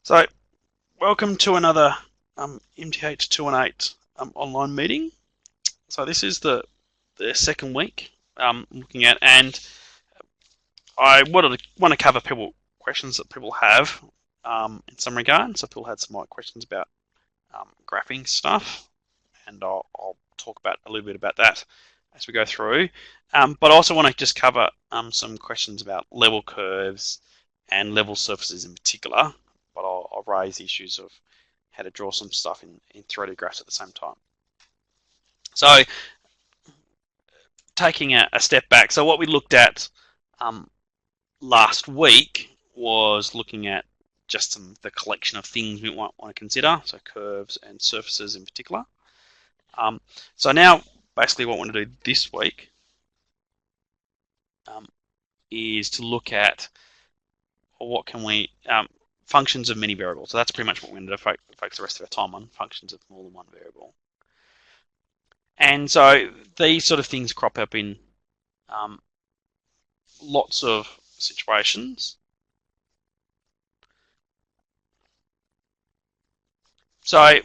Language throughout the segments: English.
So, welcome to another MTH218 online meeting. So this is the second week looking at, and I want to cover questions that people have in some regard. So people had some questions about graphing stuff, and I'll talk about a little bit about that as we go through. But I also want to just cover some questions about level curves and level surfaces in particular. But I'll raise issues of how to draw some stuff in 3D graphs at the same time. So taking a step back, so what we looked at last week was looking at just the collection of things we might want to consider, so curves and surfaces in particular. So now, basically what I want to do this week is to look at what can we, functions of many variables. So that's pretty much what we're going to focus the rest of our time on, functions of more than one variable. And so these sort of things crop up in lots of situations. So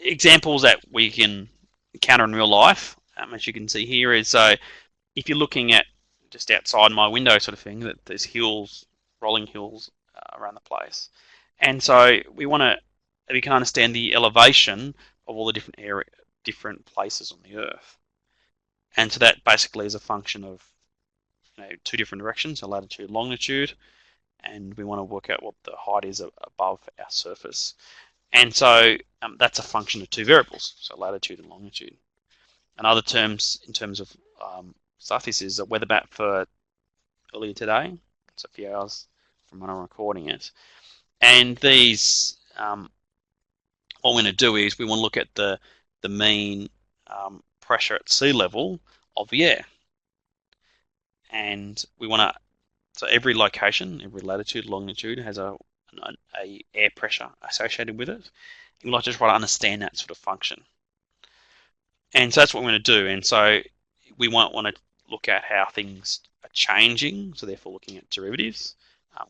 examples that we can encounter in real life, as you can see here, is so if you're looking at just outside my window sort of thing, that there's hills, rolling hills around the place. And so we can understand the elevation of all the different places on the Earth. And so that basically is a function of two different directions, so latitude and longitude, and we want to work out what the height is above our surface. And so that's a function of two variables, so latitude and longitude. And other terms, in terms of stuff, this is a weather map for earlier today, it's a few hours from when I'm recording it. And these, what we're going to do is we want to look at the mean pressure at sea level of the air. And we want to, so every location, every latitude, longitude has a air pressure associated with it. We'd like to try to understand that sort of function. And so that's what we're going to do. And so we might want to look at how things are changing, so therefore looking at derivatives,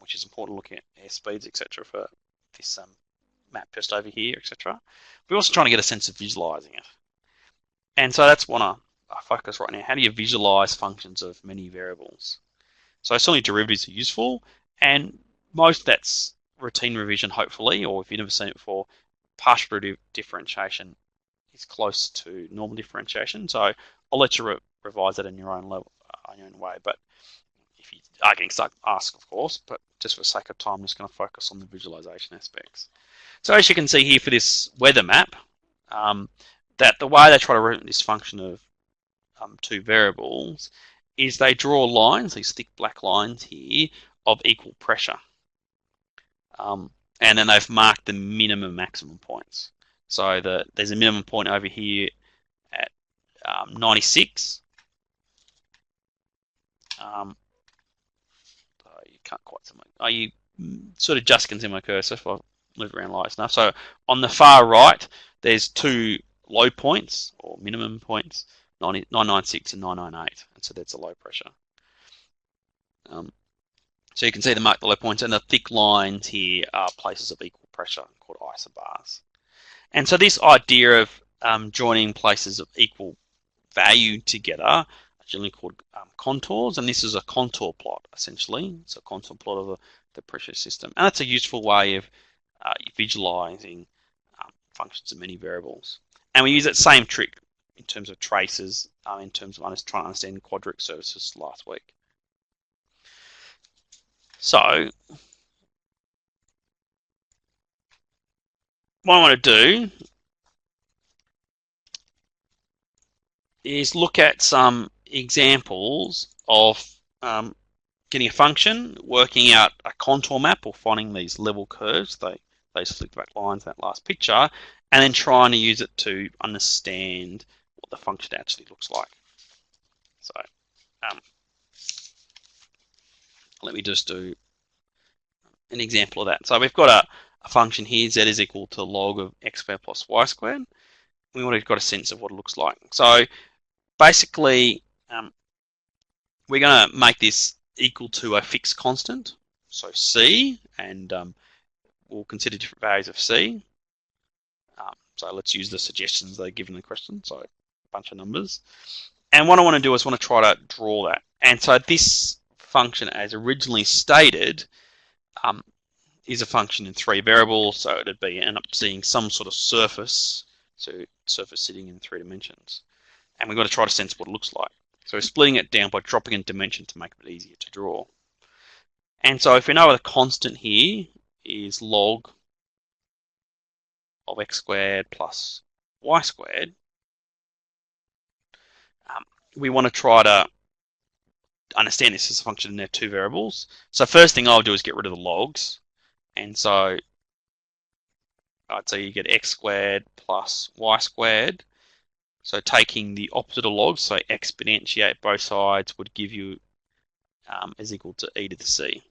which is important, looking at air speeds, etc. for this map just over here, etc. We're also trying to get a sense of visualizing it. And so that's what I focus right now. How do you visualize functions of many variables? So certainly derivatives are useful, and most that's routine revision, hopefully, or if you've never seen it before, partial derivative differentiation is close to normal differentiation. So I'll let you revise that in your own level, your own way. But if you are getting stuck, ask, of course. But just for the sake of time, I'm just going to focus on the visualization aspects. So as you can see here for this weather map, that the way they try to write this function of two variables is they draw lines, these thick black lines here, of equal pressure. And then they've marked the minimum maximum points. So there's a minimum point over here at 96. So you can't quite see you sort of just can see my cursor if I move around light enough. So on the far right, there's two low points or minimum points, 996 and 998, and so that's a low pressure. So you can see the mark the low points, and the thick lines here are places of equal pressure called isobars. And so this idea of joining places of equal value together are generally called contours, and this is a contour plot essentially. It's a contour plot of the pressure system, and that's a useful way of visualizing functions of many variables. And we use that same trick in terms of traces, in terms of trying to understand quadratic surfaces last week. So what I want to do is look at some examples of getting a function, working out a contour map, or finding these level curves, those flicked back lines in that last picture, and then trying to use it to understand what the function actually looks like. So let me just do an example of that. So we've got a function here, z is equal to log of x squared plus y squared. We would have got a sense of what it looks like. So basically, we're going to make this equal to a fixed constant, so c, and we'll consider different values of C. So let's use the suggestions they're given in the question, so a bunch of numbers. And what I want to do is want to try to draw that. And so this function, as originally stated, is a function in 3 variables, so it'd be end up seeing some sort of surface, so surface sitting in 3 dimensions. And we've got to try to sense what it looks like. So we're splitting it down by dropping in dimension to make it easier to draw. And so if we know the constant here is log of x squared plus y squared, we want to try to understand this as a function in their 2 variables. So first thing I'll do is get rid of the logs. And so I'd say you get x squared plus y squared. So taking the opposite of logs, so exponentiate both sides, would give you is equal to e to the c.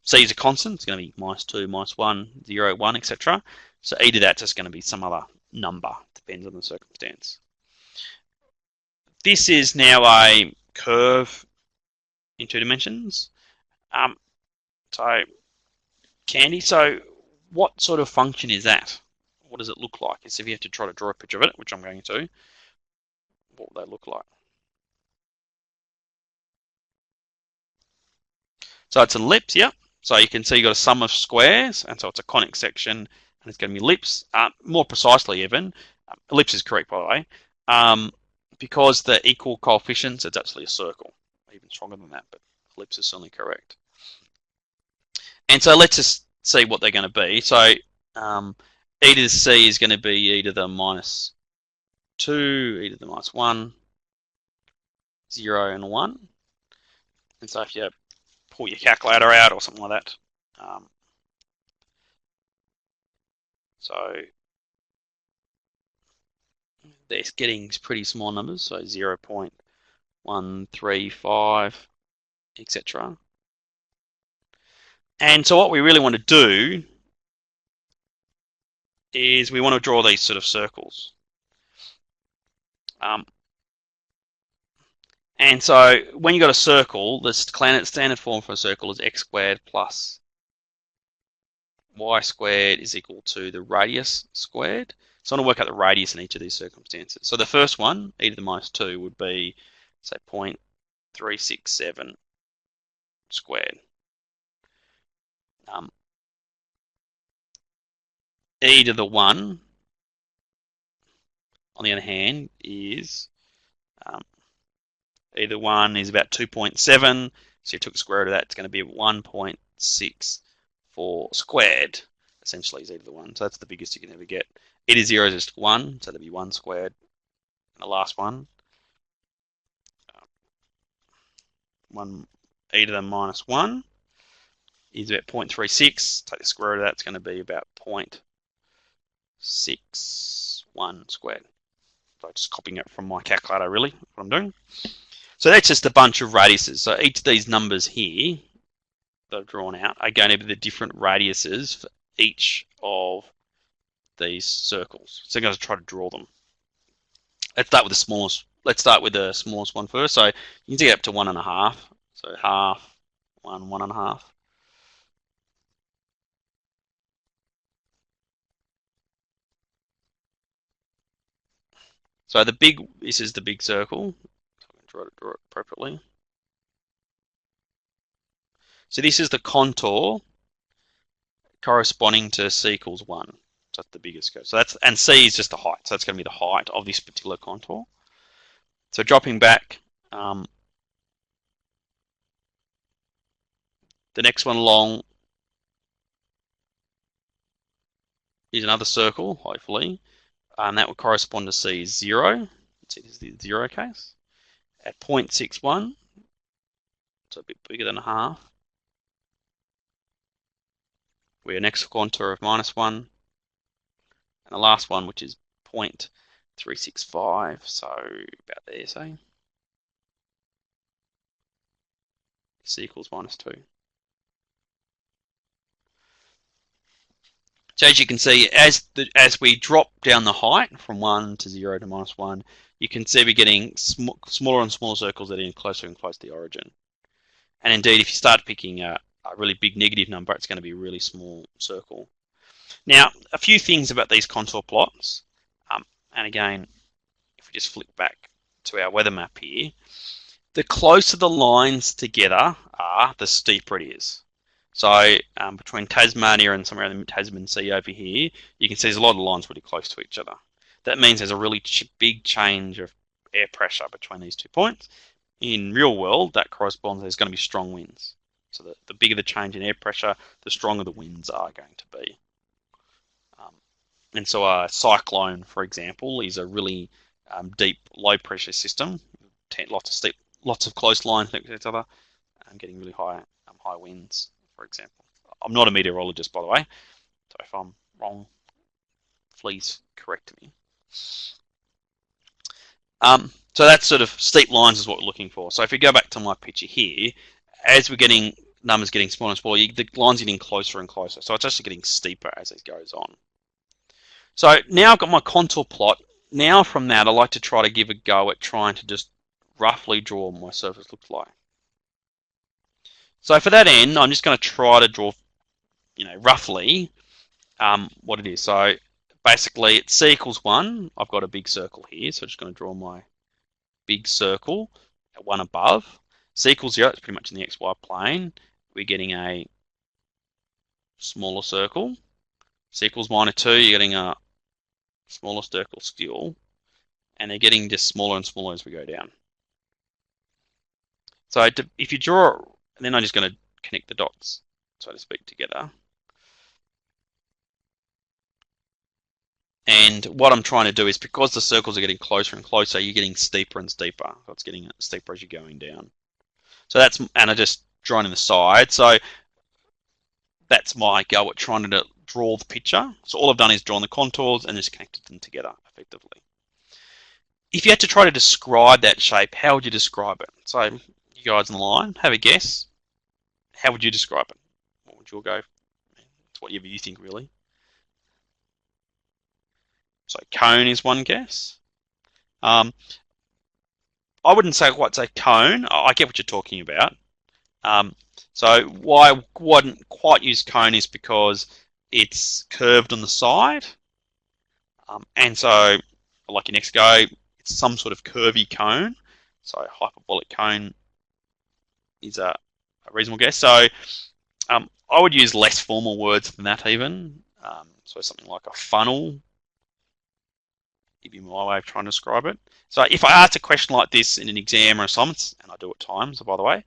C is a constant, it's going to be -2, -1, 0, 1, etc. So e to that's just going to be some other number, depends on the circumstance. This is now a curve in 2 dimensions. So, Candy, so what sort of function is that? What does it look like? So if you have to try to draw a picture of it, which I'm going to, what would they look like? So it's an ellipse, yeah. So you can see you've got a sum of squares, and so it's a conic section, and it's going to be ellipse. More precisely even, ellipse is correct, by the way. Because they're equal coefficients, it's actually a circle. Even stronger than that, but ellipse is certainly correct. And so let's just see what they're going to be. So e to the c is going to be e to the -2, e to the -1, 0, and 1. And so if you pull your calculator out or something like that, so they're getting pretty small numbers, so 0.135, etc. And so what we really want to do is we want to draw these sort of circles. And so when you've got a circle, the standard form for a circle is x squared plus y squared is equal to the radius squared. So I want to work out the radius in each of these circumstances. So the first one, e to the -2, would be, say, 0.367 squared. E to the 1, on the other hand, is e to the 1 is about 2.7. So you took the square root of that, it's going to be 1.64 squared, essentially, is e to the 1. So that's the biggest you can ever get. E to 0 is just 1, so that'd be 1 squared. And the last one, e to the -1 is about 0.36. Take the square root of that, it's going to be about 0.61 squared. So just copying it from my calculator, really, what I'm doing. So that's just a bunch of radiuses. So each of these numbers here that I've drawn out are going to be the different radiuses for each of these circles. So I'm going to try to draw them. Let's start with the smallest. Let's start with the smallest one first. So you can see up to 1.5. So half, 1, 1.5. So this is the big circle. So I'm going to draw it appropriately. So this is the contour corresponding to c equals 1. So that's the biggest curve. So and c is just the height. So that's going to be the height of this particular contour. So dropping back, the next one along is another circle, hopefully, and that will correspond to c is 0. See, this is the 0 case. At 0.61, so a bit bigger than a half. We have next contour of -1, and the last one, which is 0.365, so about there, say. C equals -2. So as you can see, as we drop down the height from 1 to 0 to -1, you can see we're getting smaller and smaller circles that are getting closer and closer to the origin. And indeed, if you start picking a really big negative number, it's going to be a really small circle. Now, a few things about these contour plots, and again, if we just flick back to our weather map here, the closer the lines together are, the steeper it is. So between Tasmania and somewhere in the Tasman Sea over here, you can see there's a lot of lines really close to each other. That means there's a really big change of air pressure between these 2 points. In real world, that corresponds there's going to be strong winds. So the bigger the change in air pressure, the stronger the winds are going to be. And so a cyclone, for example, is a really deep, low-pressure system. Lots of close lines next to each other, getting really high winds, for example. I'm not a meteorologist, by the way, so if I'm wrong, please correct me. So that's sort of steep lines is what we're looking for. So if we go back to my picture here, as we're getting numbers getting smaller and smaller, the line's getting closer and closer. So it's actually getting steeper as it goes on. So now I've got my contour plot. Now from that, I like to try to give a go at trying to just roughly draw what my surface looks like. So for that end, I'm just going to try to draw, roughly what it is. So basically, it's c equals 1. I've got a big circle here, so I'm just going to draw my big circle at 1 above. C equals 0, it's pretty much in the xy plane. We're getting a smaller circle. C equals -2, you're getting a smaller circle still. And they're getting just smaller and smaller as we go down. So if you draw, then I'm just going to connect the dots, so to speak, together. And what I'm trying to do is, because the circles are getting closer and closer, you're getting steeper and steeper. So it's getting steeper as you're going down. So and I just drawn in the side. So that's my go at trying to draw the picture. So all I've done is drawn the contours and just connected them together effectively. If you had to try to describe that shape, how would you describe it? So you guys on the line, have a guess. How would you describe it? What would your go? It's whatever you think, really. So cone is one guess. I wouldn't say quite say cone. I get what you're talking about. So why I wouldn't quite use cone is because it's curved on the side. And so, like your next go, it's some sort of curvy cone. So hyperbolic cone is a reasonable guess. So I would use less formal words than that even. So something like a funnel, give you my way of trying to describe it. So if I ask a question like this in an exam or assignments, and I do at times, by the way,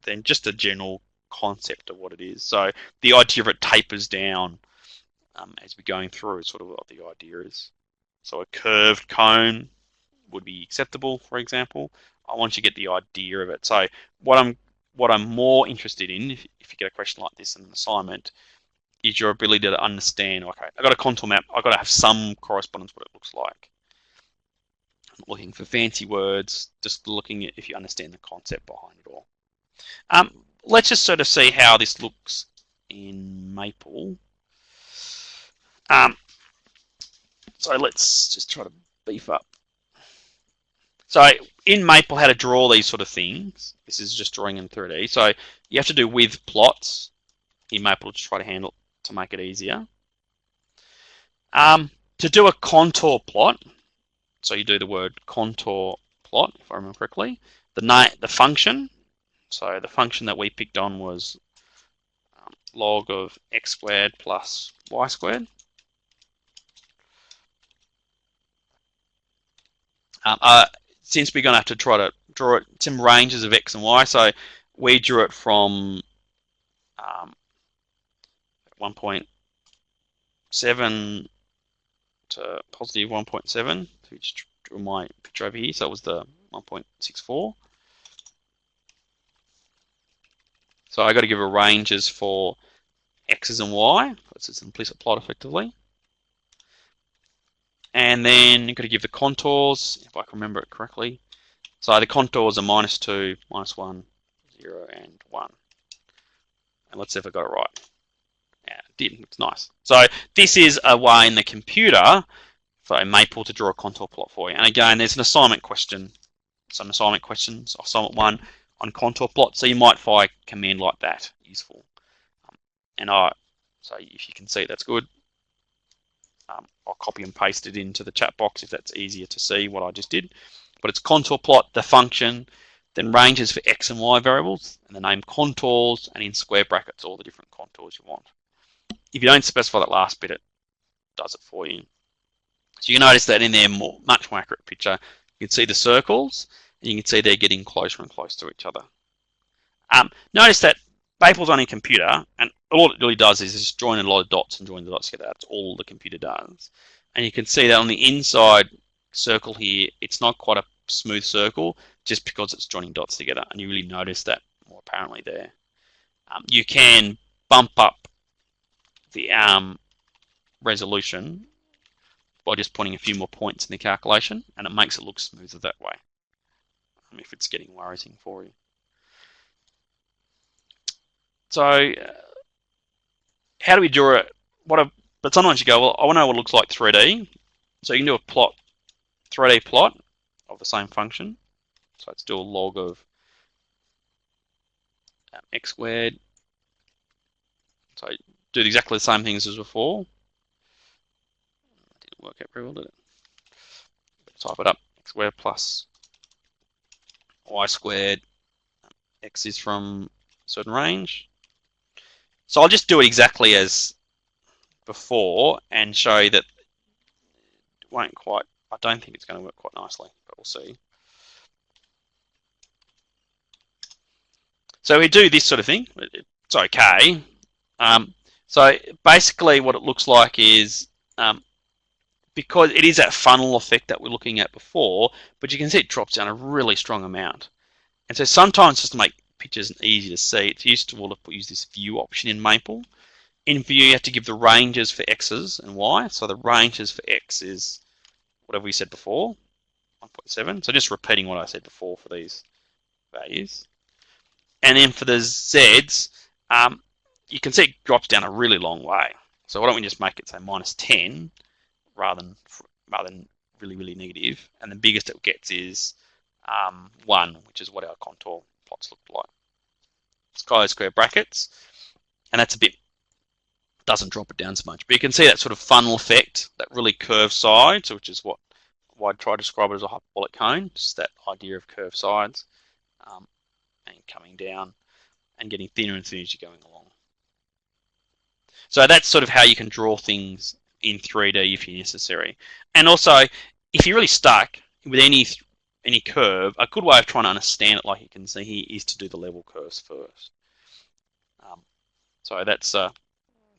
then just a general concept of what it is. So the idea of it tapers down as we're going through is sort of what the idea is. So a curved cone would be acceptable, for example. I want you to get the idea of it. So what I'm more interested in, if you get a question like this in an assignment, is your ability to understand, okay, I've got a contour map, I've got to have some correspondence what it looks like. I'm not looking for fancy words, just looking at if you understand the concept behind it all. Let's just sort of see how this looks in Maple. So let's just try to beef up. So in Maple, how to draw these sort of things. This is just drawing in 3D. So you have to do with plots in Maple to try to handle to make it easier. To do a contour plot, so you do the word contour plot, if I remember correctly. The function. So the function that we picked on was log of x squared plus y squared. Since we're going to have to try to draw some ranges of x and y, so we drew it from 1.7 to positive 1.7. So just drew my picture over here, so it was the 1.64. So I got to give a ranges for x's and y. It's an implicit plot effectively. And then you've got to give the contours, if I can remember it correctly. So the contours are -2, -1, 0, and 1. And let's see if I got it right. Yeah, it did. It's nice. So this is a way in the computer for Maple to draw a contour plot for you. And again, there's an assignment question, some assignment questions, assignment 1 on contour plot. So you might find a command like that useful. And So if you can see, that's good. I'll copy and paste it into the chat box if that's easier to see what I just did. But it's contour plot, the function, then ranges for x and y variables, and the name contours, and in square brackets all the different contours you want. If you don't specify that last bit, it does it for you. So you can notice that in their much more accurate picture, you can see the circles, and you can see they're getting closer and closer to each other. Notice that Maple's on a computer, and all it really does is just join a lot of dots and join the dots together. That's all the computer does. And you can see that on the inside circle here, it's not quite a smooth circle, just because it's joining dots together. And you really notice that more apparently there. You can bump up the resolution by just putting a few more points in the calculation, and it makes it look smoother that way, if it's getting worrisome for you. So how do we draw it? But sometimes you go, well, I want to know what it looks like 3D. So you can do a 3D plot of the same function. So let's do a log of x squared. So do exactly the same things as before. Didn't work out very well, did it? Type it up. X squared plus y squared. X is from a certain range. So I'll just do it exactly as before and show you that it won't quite, I don't think it's going to work quite nicely, but we'll see. So we do this sort of thing, it's okay. So basically what it looks like is, because it is that funnel effect that we're looking at before, but you can see it drops down a really strong amount. And so sometimes just to make pictures easy to see, it's useful to use this view option in Maple. In view, you have to give the ranges for x's and y. So the ranges for x is whatever we said before, 1.7. So just repeating what I said before for these values. And then for the z's, you can see it drops down a really long way. So why don't we just make it say -10 rather than really, really negative. And the biggest it gets is 1, which is what our contour plots look like. Sky square brackets, and that's a bit, doesn't drop it down so much. But you can see that sort of funnel effect, that really curved sides, which is what I'd try to describe it as a hyperbolic cone, just that idea of curved sides, and coming down and getting thinner and thinner as you're going along. So that's sort of how you can draw things in 3D if necessary. And also, if you're really stuck with any curve, a good way of trying to understand it, like you can see here, is to do the level curves first. So that's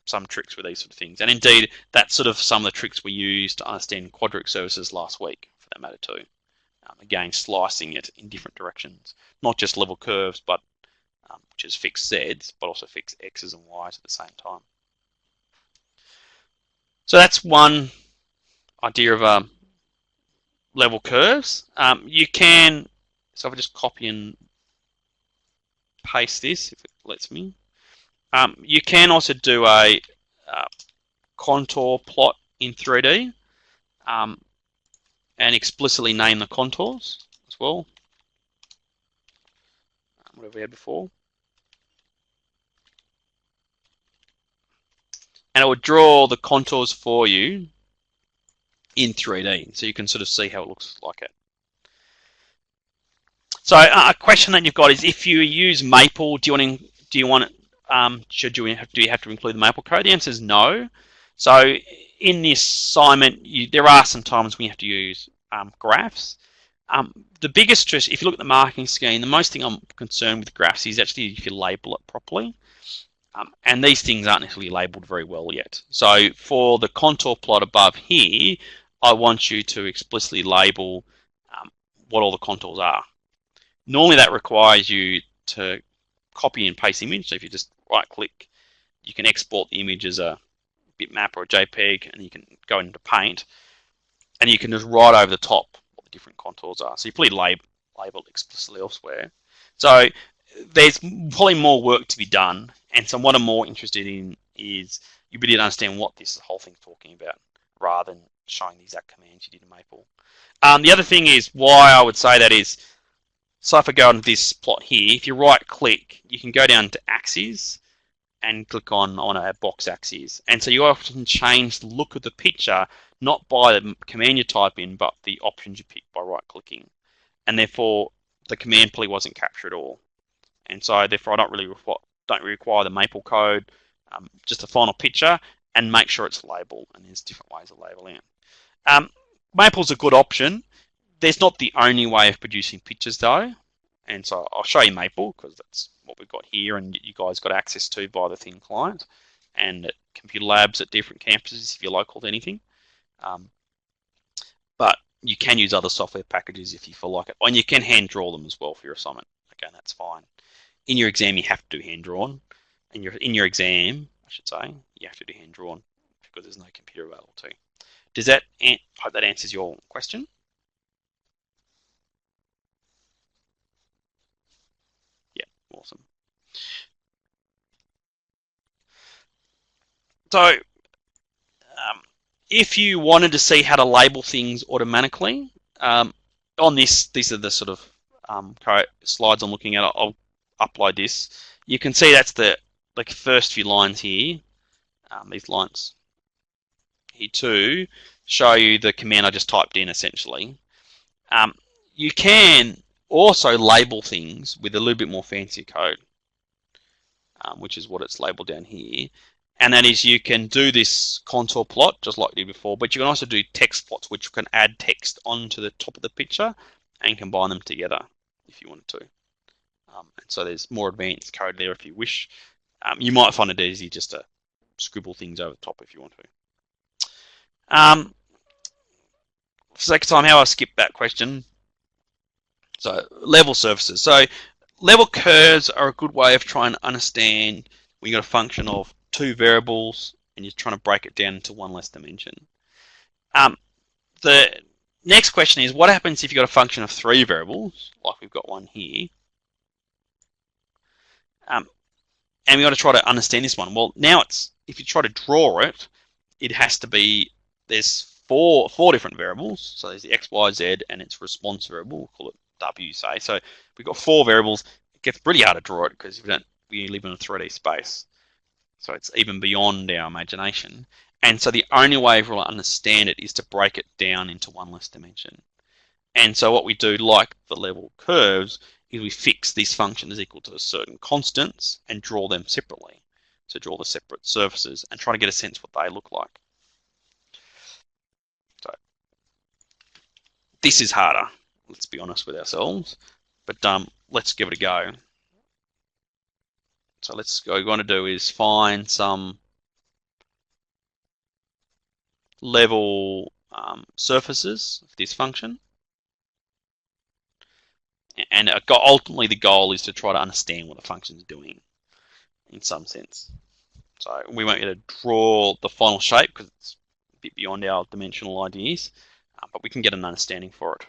some tricks with these sort of things. And indeed, that's sort of some of the tricks we used to understand quadratic surfaces last week, for that matter too. Again, slicing it in different directions. Not just level curves, but which is fixed z's, but also fixed x's and y's at the same time. So that's one idea of level curves. You can, so if I just copy and paste this, if it lets me. You can also do a contour plot in 3D and explicitly name the contours as well, whatever we had before. And it would draw the contours for you in 3D, so you can sort of see how it looks like it. So a question that you've got is, if you use Maple, do you have to include the Maple code? The answer is no. So in this assignment, there are some times when you have to use graphs. The biggest stress, if you look at the marking scheme, the most thing I'm concerned with graphs is actually if you label it properly. And these things aren't necessarily labeled very well yet. So for the contour plot above here, I want you to explicitly label what all the contours are. Normally that requires you to copy and paste the image. So if you just right click, you can export the image as a bitmap or a JPEG, and you can go into Paint, and you can just write over the top what the different contours are. So you probably label it explicitly elsewhere. So there's probably more work to be done, and so what I'm more interested in is you really understand what this whole thing's talking about, rather than showing the exact commands you did in Maple. The other thing is why I would say that is, so if I go on this plot here, if you right click, you can go down to axes, and click on a box axis. And so you often change the look of the picture, not by the command you type in, but the options you pick by right-clicking. And therefore, the command probably wasn't captured at all. And so therefore, I don't really require the maple code, just a final picture, and make sure it's labeled. And there's different ways of labeling it. Maple's a good option. There's not the only way of producing pictures though. And so I'll show you Maple because that's what we've got here and you guys got access to by the thin client and at computer labs at different campuses if you're local to anything. But you can use other software packages if you feel like it. And you can hand draw them as well for your assignment. Okay, that's fine. In your exam, you have to do hand drawn. And in your exam, I should say, you have to do hand drawn because there's no computer available to you. Does that, hope that answers your question? Yeah, awesome. So, if you wanted to see how to label things automatically, on these are the sort of slides I'm looking at. I'll upload this. You can see that's the first few lines here. These lines here too show you the command I just typed in essentially. You can also label things with a little bit more fancy code, which is what it's labeled down here. And that is you can do this contour plot just like you did before, but you can also do text plots, which can add text onto the top of the picture and combine them together if you wanted to. And so there's more advanced code there if you wish. You might find it easy just to scribble things over the top if you want to. For the sake of time, how I skip that question. So level surfaces. So level curves are a good way of trying to understand when you've got a function of two variables and you're trying to break it down into one less dimension. The next question is, what happens if you've got a function of three variables, like we've got one here? And we've got to try to understand this one. Well, now if you try to draw it, it has to be, there's four different variables. So there's the x, y, z, and its response variable. We'll call it w, say. So we've got four variables. It gets pretty hard to draw it because we live in a 3D space. So it's even beyond our imagination. And so the only way we'll understand it is to break it down into one less dimension. And so what we do, like the level curves, is we fix these functions as equal to certain constants and draw them separately. So draw the separate surfaces and try to get a sense what they look like. So this is harder, let's be honest with ourselves, but let's give it a go. So what we want to do is find some level surfaces of this function. And ultimately the goal is to try to understand what the function is doing in some sense. So we won't be able to draw the final shape because it's a bit beyond our dimensional ideas, but we can get an understanding for it.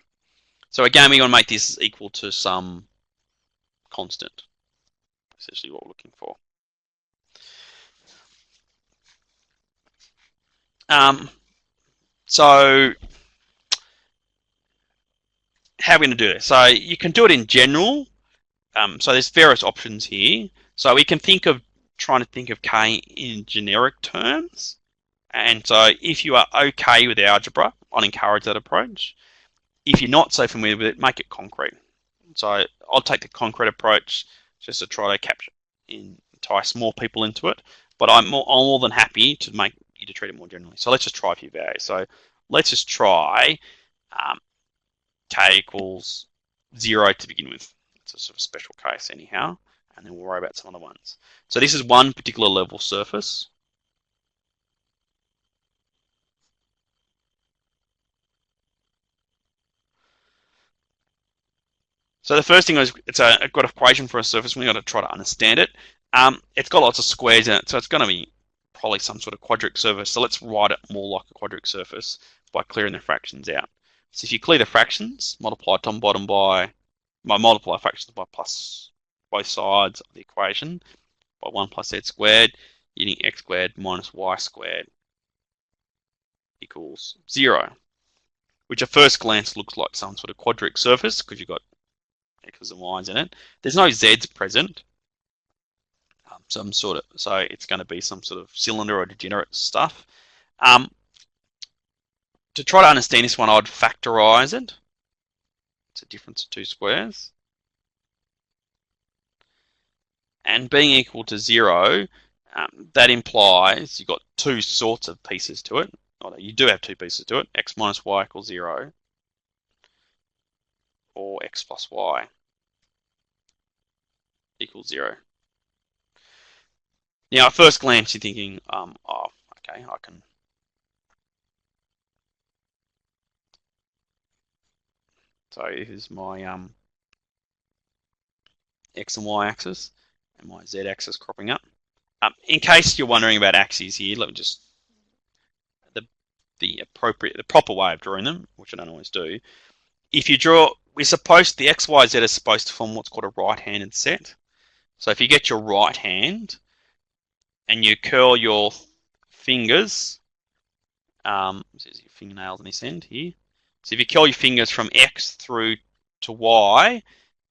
So again, we're going to make this equal to some constant. Essentially what we're looking for. So how are we going to do this? So you can do it in general. So there's various options here. So we can trying to think of K in generic terms. And so if you are okay with algebra, I'd encourage that approach. If you're not so familiar with it, make it concrete. So I'll take the concrete approach just to try to entice more people into it. But I'm more than happy to make you to treat it more generally. So let's just try a few values. So let's just try K equals 0 to begin with. It's a sort of special case anyhow, and then we'll worry about some other ones. So this is one particular level surface. So the first thing is it's a good equation for a surface. We've got to try to understand it. It's got lots of squares in it, so it's going to be probably some sort of quadric surface. So let's write it more like a quadric surface by clearing the fractions out. So if you clear the fractions, multiply top and bottom multiply fractions by plus both sides of the equation by 1 plus z squared, you're getting x squared minus y squared equals 0, which at first glance looks like some sort of quadric surface because you've got x's and y's in it. There's no z's present, some sort of, so it's going to be some sort of cylinder or degenerate stuff. To try to understand this one, I'd factorize it. It's a difference of two squares. And being equal to 0, that implies you've got two sorts of pieces to it. Although you do have two pieces to it, x minus y equals 0, or x plus y equals 0. Now, at first glance, you're thinking, oh, okay, I can. So here's my x and y axis, and my z axis cropping up. In case you're wondering about axes here, let me just the proper way of drawing them, which I don't always do. If you draw, the x, y, z is supposed to form what's called a right-handed set. So if you get your right hand and you curl your fingers, this is your fingernails on this end here. So if you curl your fingers from x through to y,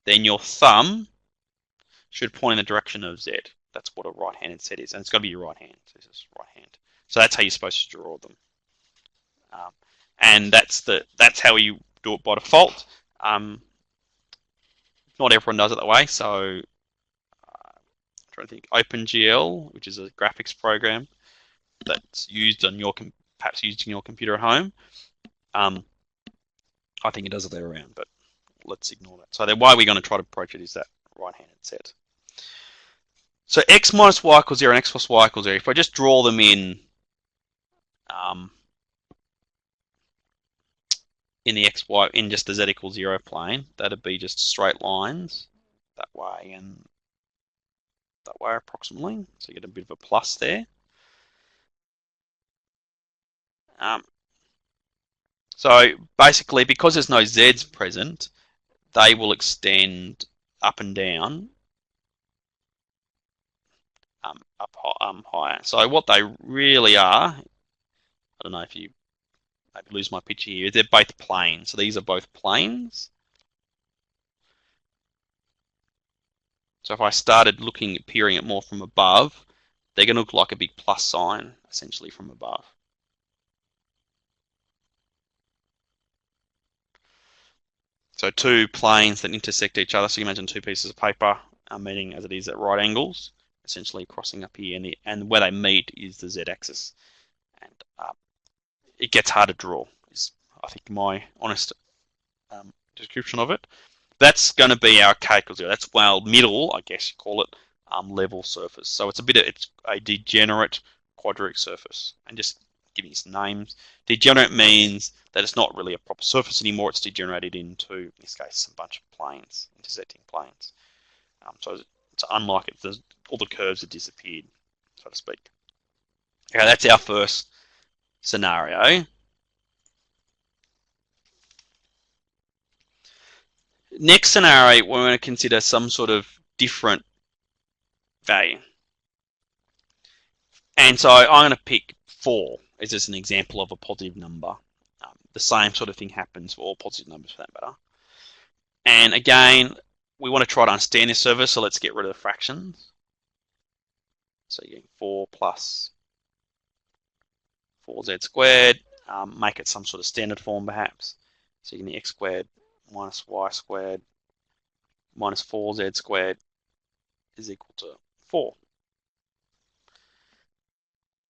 then your thumb should point in the direction of z. That's what a right-handed set is, and it's got to be your right hand. So this is right hand. So that's how you're supposed to draw them, and that's how you do it by default. Not everyone does it that way, so I'm trying to think. OpenGL, which is a graphics program that's used on perhaps used in your computer at home. I think it does it the other way around, but let's ignore that. So the way we're going to try to approach it is that right-handed set. So x minus y equals 0 and x plus y equals 0. If I just draw them in the xy in just the z equals 0 plane, that'd be just straight lines that way and that way approximately. So you get a bit of a plus there. So basically, because there's no z's present, they will extend up and down, up higher. So what they really are, I don't know if you maybe lose my picture here, they're both planes. So these are both planes. So if I started peering at more from above, they're going to look like a big plus sign, essentially, from above. So two planes that intersect each other. So you imagine two pieces of paper meeting as it is at right angles, essentially crossing up here, and where they meet is the z-axis. And it gets hard to draw, is I think my honest description of it. That's going to be our k equals 0. That's middle, I guess you call it, level surface. So it's a degenerate quadric surface. And just giving you some names. Degenerate means that it's not really a proper surface anymore. It's degenerated into, in this case, a bunch of planes, intersecting planes. So it's unlike it. All the curves have disappeared, so to speak. Okay, that's our first scenario. Next scenario, we're going to consider some sort of different value. And so I'm going to pick 4 as just an example of a positive number. The same sort of thing happens for all positive numbers for that matter. And again, we want to try to understand this surface, so let's get rid of the fractions. So you're getting 4 plus 4z squared, make it some sort of standard form perhaps. So you're getting x squared minus y squared minus 4z squared is equal to 4.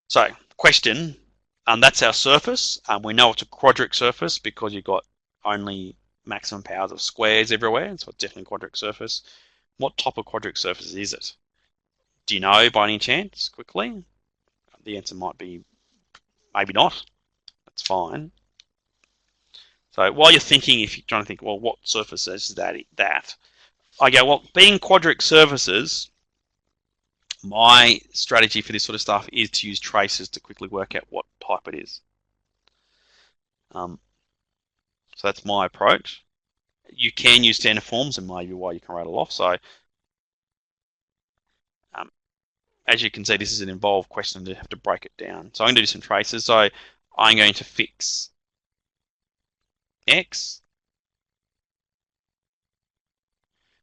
So, question, that's our surface. We know it's a quadric surface because you've got only maximum powers of squares everywhere, so it's definitely a quadric surface. What type of quadric surface is it? Do you know by any chance, quickly? The answer might be maybe not. That's fine. So while you're thinking, if you're trying to think, well, what surface is that? Okay, well, being quadric surfaces, my strategy for this sort of stuff is to use traces to quickly work out what type it is. So that's my approach. You can use standard forms, and maybe why you can rattle off. So as you can see, this is an involved question to have to break it down. So I'm going to do some traces. So I'm going to fix x.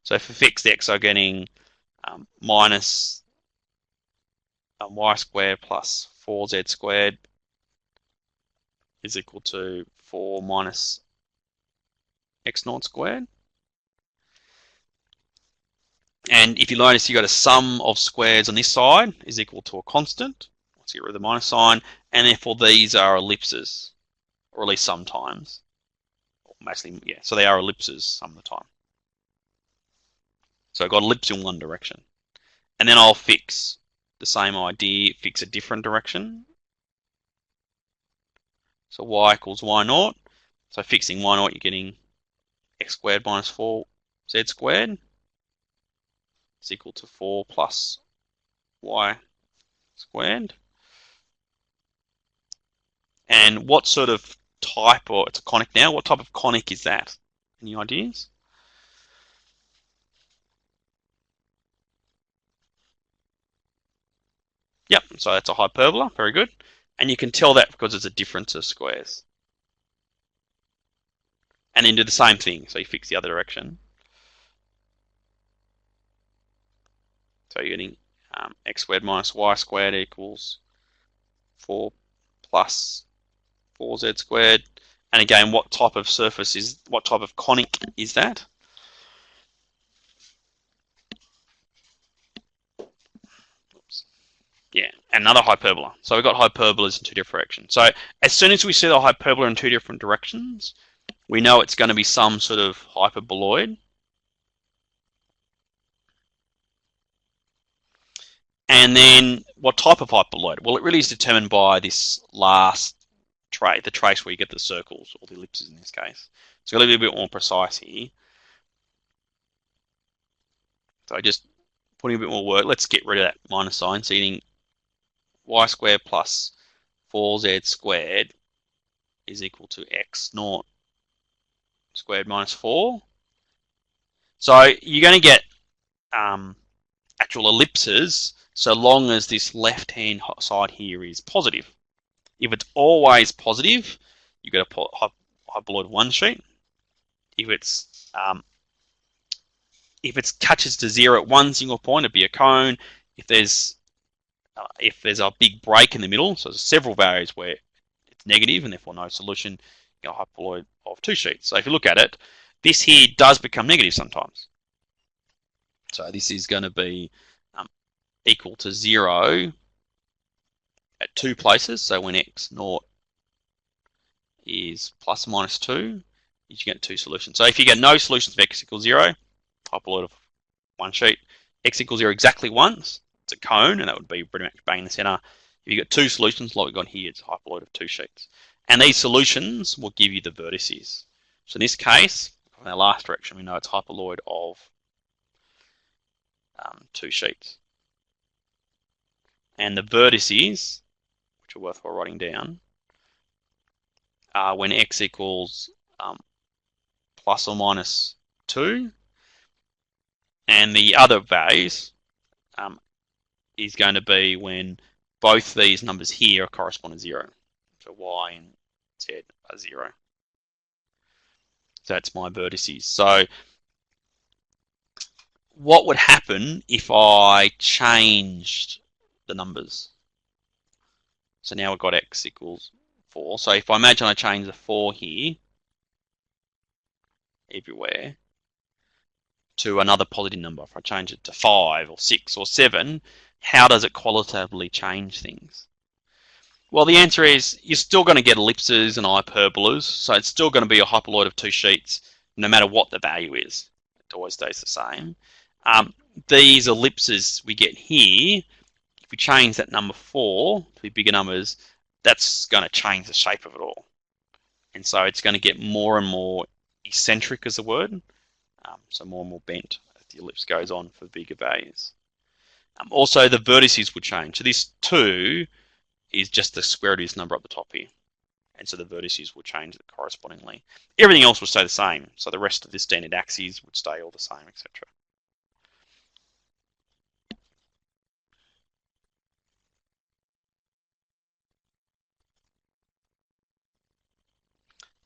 So for fixed x, I'm getting minus y squared plus 4z squared is equal to 4 minus x naught squared. And if you notice, you got a sum of squares on this side is equal to a constant. Let's get rid of the minus sign. And therefore, these are ellipses, or at least sometimes. Mostly, yeah, so they are ellipses some of the time. So I've got ellipse in one direction. And then I'll fix the same idea, fix a different direction. So y equals y naught. So fixing y naught, you're getting x squared minus 4z squared is equal to 4 plus y squared. And what sort of type, or it's a conic now, what type of conic is that? Any ideas? Yep, so that's a hyperbola, very good. And you can tell that because it's a difference of squares. And then do the same thing, so you fix the other direction. So you're getting x squared minus y squared equals 4 plus 4z squared. And again, what type of surface is, what type of conic is that? Oops. Yeah, another hyperbola. So we've got hyperbolas in two different directions. So as soon as we see the hyperbola in two different directions, we know it's going to be some sort of hyperboloid. And then what type of hyperboloid? Well, it really is determined by this last trait, the trace where you get the circles, or the ellipses in this case. So a little bit more precise here. So just putting a bit more work, let's get rid of that minus sign. So you're getting y squared plus 4z squared is equal to x naught squared minus 4. So you're going to get actual ellipses so long as this left-hand side here is positive. If it's always positive, you get a hyperboloid one sheet. If it touches to zero at one single point, it'd be a cone. If there's a big break in the middle, so there's several values where it's negative and therefore no solution, you get a hyperboloid of two sheets. So if you look at it, this here does become negative sometimes. So this is going to be equal to 0 at two places. So when x naught is plus or minus 2, you get two solutions. So if you get no solutions of x equals 0, hyperboloid of one sheet. X equals 0 exactly once, it's a cone, and that would be pretty much bang in the center. If you get two solutions like we've got here, it's a hyperboloid of two sheets. And these solutions will give you the vertices. So in this case, from our last direction, we know it's hyperboloid of two sheets. And the vertices, which are worthwhile writing down, are when x equals plus or minus 2, and the other values is going to be when both these numbers here correspond to 0. So y and z are 0. So that's my vertices. So what would happen if I changed the numbers? So now we've got x equals 4. So if I imagine I change the 4 here everywhere to another positive number, if I change it to 5 or 6 or 7, how does it qualitatively change things? Well, the answer is you're still going to get ellipses and hyperbolas, so it's still going to be a hyperboloid of two sheets no matter what the value is. It always stays the same. These ellipses we get here, if we change that number 4 to be bigger numbers, that's going to change the shape of it all. And so it's going to get more and more eccentric as a word, so more and more bent as the ellipse goes on for bigger values. Also, the vertices will change. So this 2 is just the square root of this number up the top here. And so the vertices will change correspondingly. Everything else will stay the same. So the rest of the standard axes would stay all the same, etc.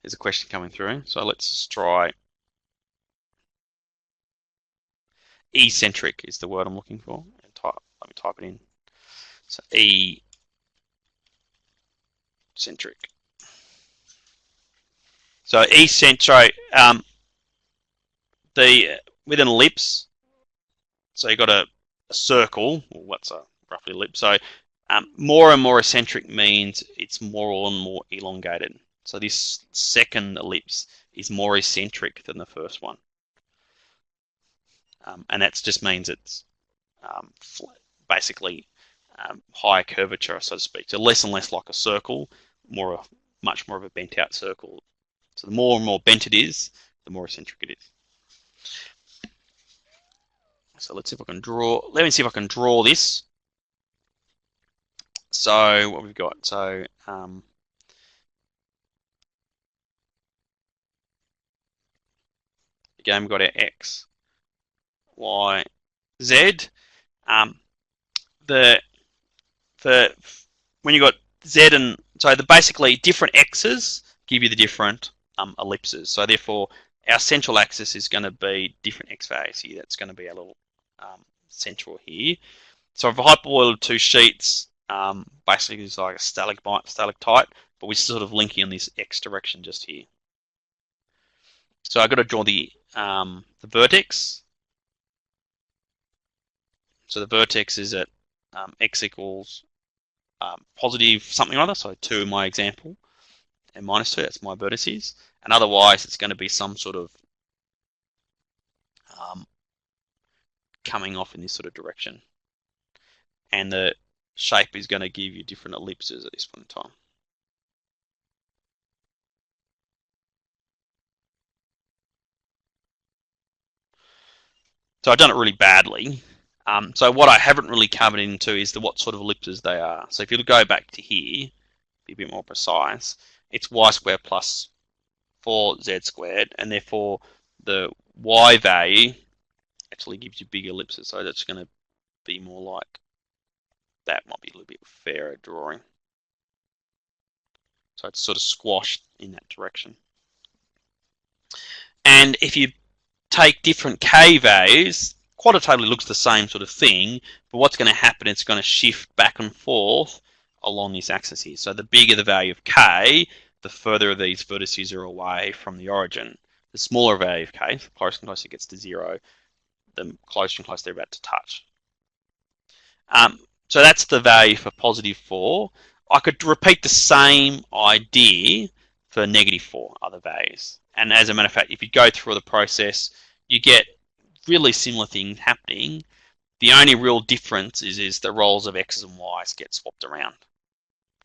There's a question coming through. So let's just try. Eccentric is the word I'm looking for. Let me type it in. So eccentric. So eccentric, with an ellipse, so you've got a circle, or what's a roughly ellipse. So more and more eccentric means it's more and more elongated. So this second ellipse is more eccentric than the first one. And that just means it's basically higher curvature, so to speak. So less and less like a circle, much more of a bent out circle. So the more and more bent it is, the more eccentric it is. So let's see if I can draw. Let me see if I can draw this. So what we've got. So again, we've got our x, y, z. The when you got z and so the basically different x's give you the different ellipses. So therefore, our central axis is going to be different x values here. That's going to be our little central here. So if I hyperboiled two sheets, basically it's like a stalactite, but we're sort of linking in this x direction just here. So I've got to draw the vertex. So the vertex is at x equals positive something or other, so 2 in my example, and minus 2, that's my vertices. And otherwise, it's going to be some sort of coming off in this sort of direction. And the shape is going to give you different ellipses at this point in time. So I've done it really badly. So what I haven't really covered into is what sort of ellipses they are. So if you go back to here, be a bit more precise, it's y squared plus 4z squared, and therefore the y value actually gives you bigger ellipses. So that's going to be more like, that might be a little bit fairer drawing. So it's sort of squashed in that direction. And if you take different k values, quantitatively looks the same sort of thing, but what's going to happen, it's going to shift back and forth along this axis here. So the bigger the value of k, the further these vertices are away from the origin. The smaller value of k, the closer and closer it gets to 0, the closer and closer they're about to touch. So that's the value for positive 4. I could repeat the same idea for negative 4, other values. And as a matter of fact, if you go through the process, you get really similar things happening. The only real difference is the roles of x's and y's get swapped around.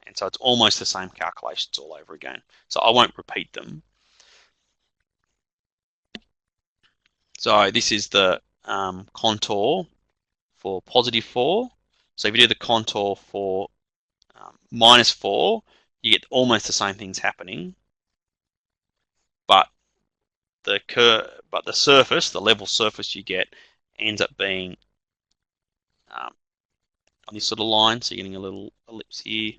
And so it's almost the same calculations all over again. So I won't repeat them. So this is the contour for positive 4. So if you do the contour for minus 4, you get almost the same things happening. But the surface, the level surface you get, ends up being on this sort of line. So you're getting a little ellipse here.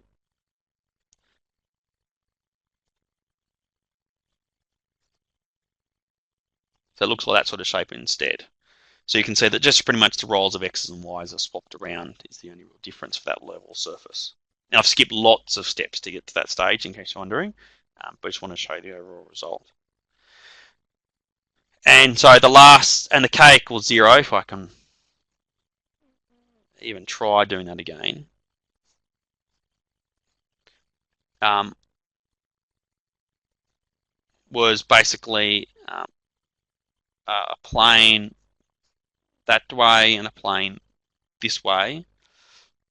So it looks like that sort of shape instead. So you can see that just pretty much the roles of x's and y's are swapped around is the only real difference for that level surface. Now I've skipped lots of steps to get to that stage in case you're wondering, but I just want to show you the overall result. And so the k equals 0, if I can even try doing that again. Was basically a plane that way and a plane this way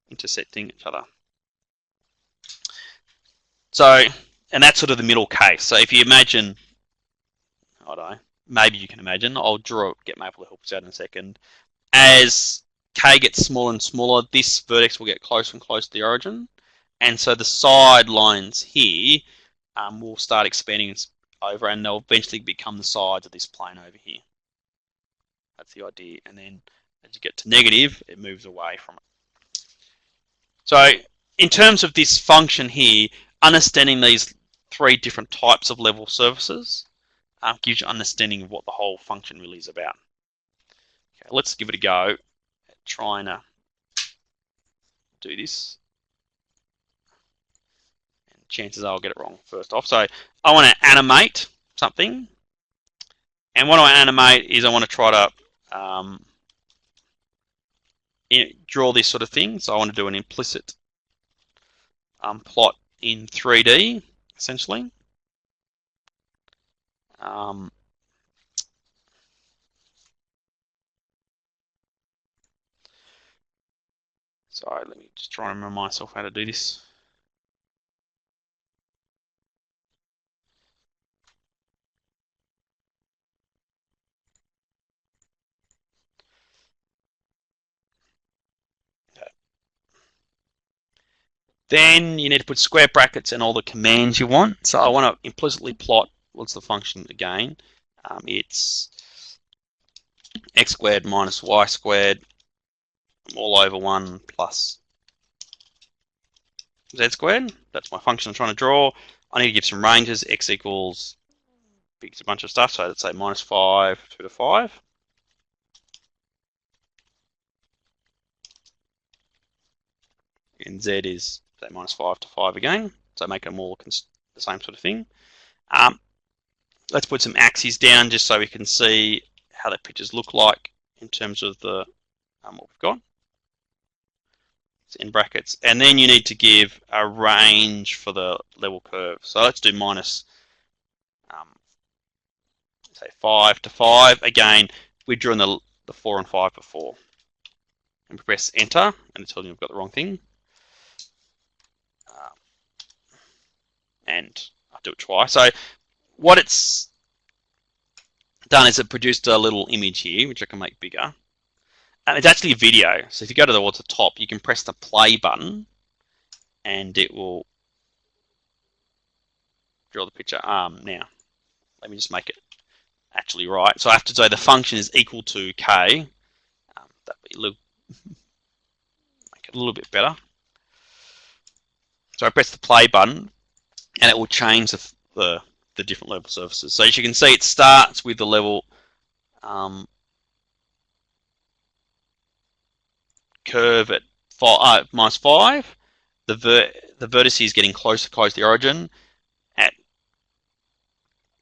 intersecting each other. So, and that's sort of the middle case. So if you imagine, I don't know, maybe you can imagine, I'll get Maple to help us out in a second. As k gets smaller and smaller, this vertex will get closer and closer to the origin. And so the side lines here will start expanding over, and they'll eventually become the sides of this plane over here. That's the idea. And then as you get to negative, it moves away from it. So in terms of this function here, understanding these 3 different types of level surfaces gives you understanding of what the whole function really is about. Okay, let's give it a go at trying to do this. And chances are I'll get it wrong first off. So I want to animate something. And what I animate is I want to try to draw this sort of thing. So I want to do an implicit plot in 3D, essentially. So let me just try and remind myself how to do this. Then you need to put square brackets and all the commands you want. So I want to implicitly plot, what's the function again? It's x squared minus y squared all over 1 plus z squared. That's my function I'm trying to draw. I need to give some ranges. X equals a bunch of stuff. So let's say minus 5 to 5. And z is say minus 5 to 5 again. So make them all the same sort of thing. Let's put some axes down just so we can see how the pictures look like in terms of the what we've got. It's in brackets. And then you need to give a range for the level curve. So let's do minus say 5 to 5. Again, we drew in the 4 and 5 before. And we press enter, and it tells you we've got the wrong thing. And I'll do it twice. So what it's done is it produced a little image here, which I can make bigger. And it's actually a video. So if you go towards the top, you can press the play button, and it will draw the picture. Now, let me just make it actually right. So I have to say the function is equal to k. That will make it a little bit better. So I press the play button, and it will change the different level surfaces. So as you can see, it starts with the level curve at minus 5. The vertex is getting closer to the origin at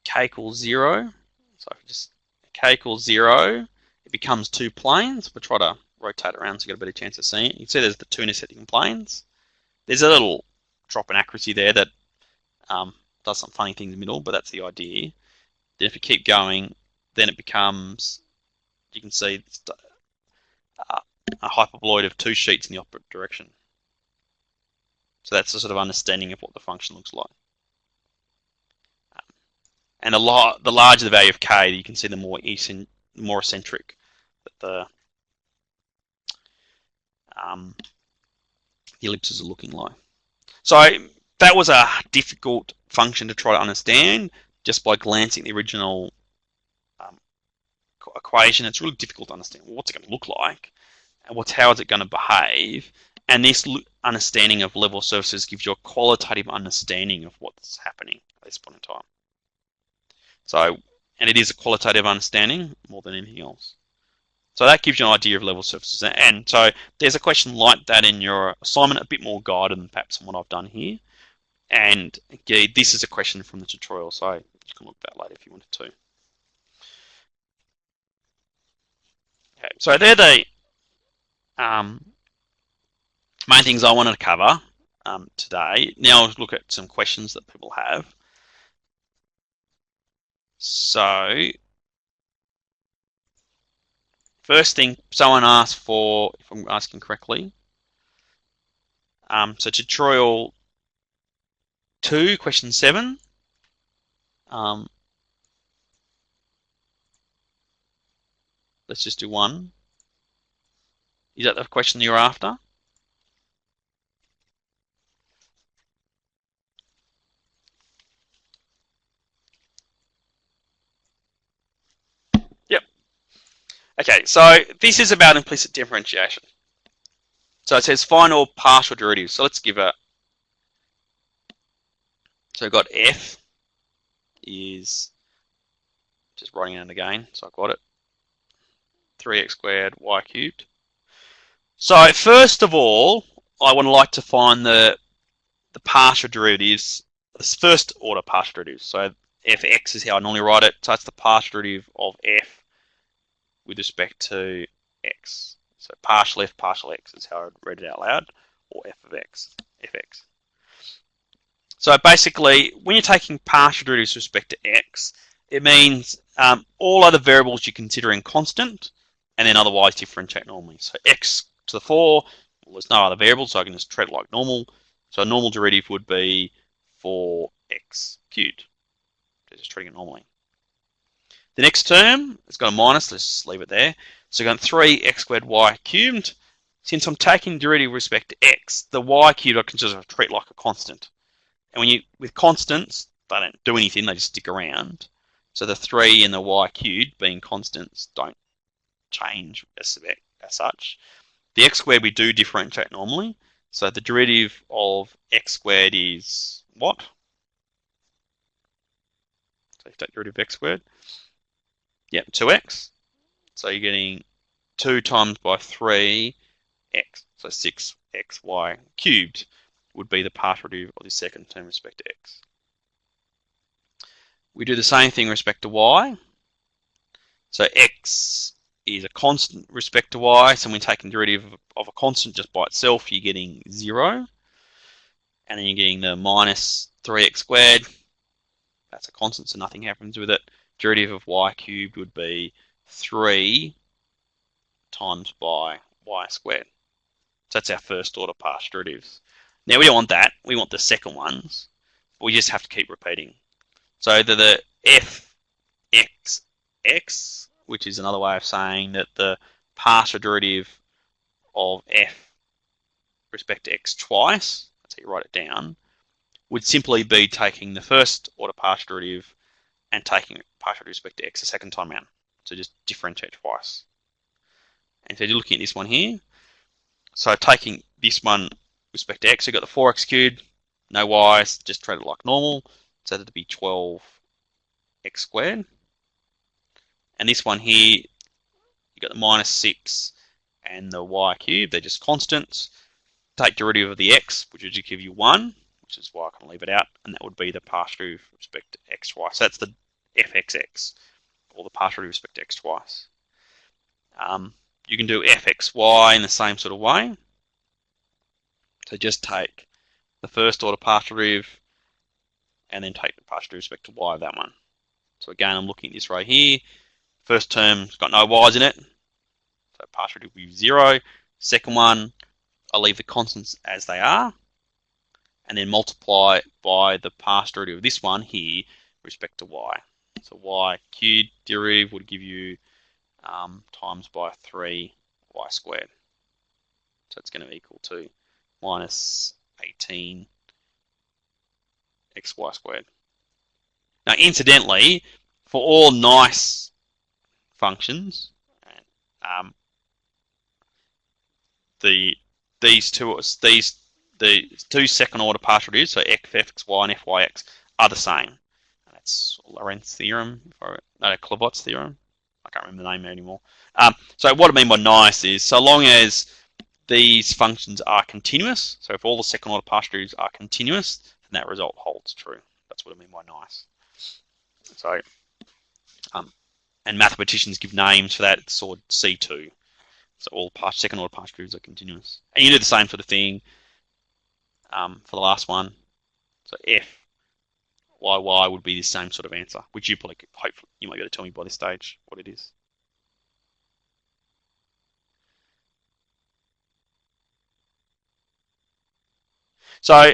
k equals 0. So if just k equals 0, it becomes 2 planes. We'll try to rotate around so you get a better chance of seeing it. You can see there's the 2 intersecting planes. There's a little drop in accuracy there that does some funny things in the middle, but that's the idea. Then if you keep going, then it becomes, you can see a hyperboloid of 2 sheets in the opposite direction. So that's the sort of understanding of what the function looks like. And the larger the value of k, you can see the more eccentric that the ellipses are looking like. So that was a difficult function to try to understand just by glancing at the original equation. It's really difficult to understand what's it going to look like and how is it going to behave. And this understanding of level surfaces gives you a qualitative understanding of what's happening at this point in time. So, and it is a qualitative understanding more than anything else. So that gives you an idea of level surfaces. And so there's a question like that in your assignment, a bit more guided than perhaps what I've done here. And indeed, this is a question from the tutorial, so you can look at that later if you wanted to. Okay, so they're the main things I wanted to cover today. Now let's look at some questions that people have. So, first thing, someone asked for, if I'm asking correctly, so tutorial 2, question 7. Let's just do 1. Is that the question you're after? Yep. Okay, so this is about implicit differentiation. So it says find all partial derivatives. So let's give a, so I've got f is, just writing it again, so I've got it, 3x squared y cubed. So first of all, I would like to find the partial derivatives, the first order partial derivatives. So fx is how I normally write it. So it's the partial derivative of f with respect to x. So partial f, partial x is how I read it out loud, or f of x, fx. So basically, when you're taking partial derivatives with respect to x, it means all other variables you're considering constant, and then otherwise differentiate normally. So x to the 4, well, there's no other variable, so I can just treat it like normal. So a normal derivative would be 4x cubed. So just treating it normally. The next term, it's got a minus, let's just leave it there. So we've got 3x squared y cubed. Since I'm taking derivative with respect to x, the y cubed I can just treat like a constant. And when you with constants, they don't do anything, they just stick around. So the 3 and the y cubed being constants don't change as such. The x squared we do differentiate normally. So the derivative of x squared is what? So you take derivative of x squared. Yep, 2x. So you're getting 2 times by 3x, so 6xy cubed would be the partial derivative of the second term with respect to x. We do the same thing with respect to y. So x is a constant with respect to y, so when taking derivative of a constant just by itself, you're getting 0. And then you're getting the minus 3x squared. That's a constant, so nothing happens with it. Derivative of y cubed would be 3 times by y squared. So that's our first order partial derivatives. Now we don't want that, we want the second ones. We just have to keep repeating. So the fxx, which is another way of saying that the partial derivative of f with respect to x twice, that's how you write it down, would simply be taking the first order partial derivative and taking partial with respect to x a second time out. So just differentiate twice. And so you're looking at this one here. So taking this one with respect to x, you've got the 4x cubed, no y's, just treat it like normal. So that'd be 12x squared. And this one here, you've got the minus 6 and the y cubed, they're just constants. Take derivative of the x, which would give you 1, which is why I can leave it out, and that would be the partial with respect to x twice. So that's the fxx, or the partial with respect to x twice. You can do fxy in the same sort of way. So just take the first order partial derivative and then take the partial with respect to y of that one. So again, I'm looking at this right here. First term's got no y's in it, so partial derivative will be 0. Second one, I'll leave the constants as they are, and then multiply by the partial derivative of this one here with respect to y. So y cubed derivative would give you times by 3y squared. So it's going to equal to minus 18 xy squared. Now, incidentally, for all nice functions, the two second order partial derivatives, so fxy and fyx, are the same. That's Lorentz theorem, Claubout's theorem. I can't remember the name anymore. So what I mean by nice is, so long as these functions are continuous, so if all the second order partial derivatives are continuous, then that result holds true. That's what I mean by nice. So, and mathematicians give names for that. It's sort of C2. So all second order partial derivatives are continuous. And you do the same sort of thing for the last one. So f y would be the same sort of answer, which you probably, hopefully, you might be able to tell me by this stage what it is. So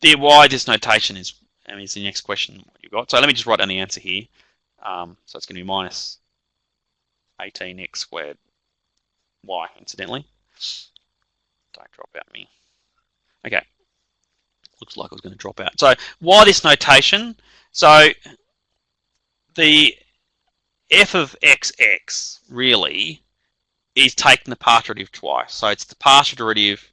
the why this notation is the next question what you've got. So let me just write down the answer here. So it's going to be minus 18x squared y, incidentally. Don't drop out me. Okay. Looks like I was going to drop out. So why this notation? So the f of xx really is taking the partial derivative twice. So it's the partial derivative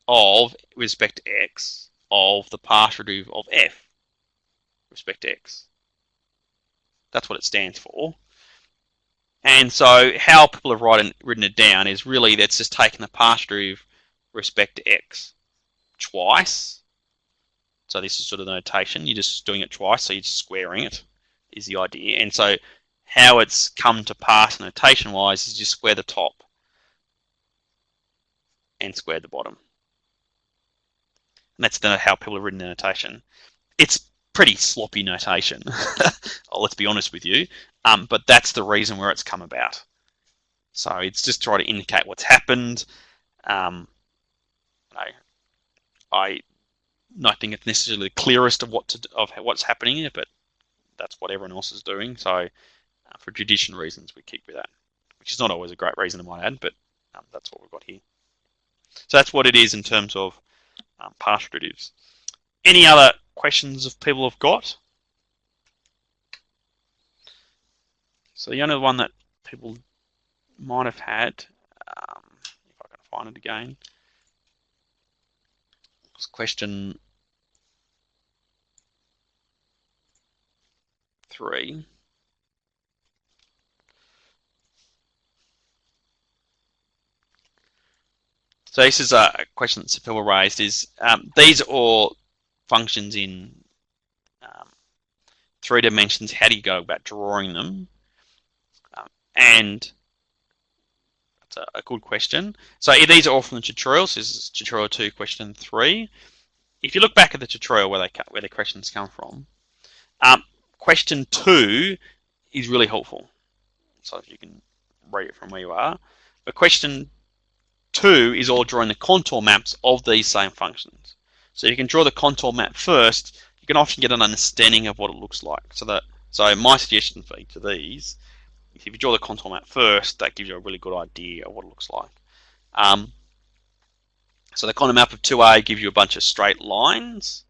of, with respect to x, of the partial derivative of f with respect to x. That's what it stands for. And so how people have written it down is really that's just taking the partial derivative with respect to x twice. So this is sort of the notation. You're just doing it twice, so you're just squaring it is the idea. And so how it's come to pass notation-wise is just square the top and square the bottom. And that's how people have written the notation. It's pretty sloppy notation, let's be honest with you, but that's the reason where it's come about. So it's just trying to indicate what's happened. I don't think it's necessarily the clearest of what's happening here, but that's what everyone else is doing. So for tradition reasons, we keep with that, which is not always a great reason, I might add, but that's what we've got here. So that's what it is in terms of partial derivatives. Any other questions of people have got? So the only one that people might have had, if I can find it again, was question 3. So this is a question that people raised, is these are all functions in 3 dimensions. How do you go about drawing them? And that's a good question. So these are all from the tutorials. This is tutorial 2, question 3. If you look back at the tutorial where the questions come from, question 2 is really helpful. So if you can read it from where you are. But question 2 is all drawing the contour maps of these same functions. So you can draw the contour map first. You can often get an understanding of what it looks like. So my suggestion for each of these, if you draw the contour map first, that gives you a really good idea of what it looks like. So the contour map of 2A gives you a bunch of straight lines.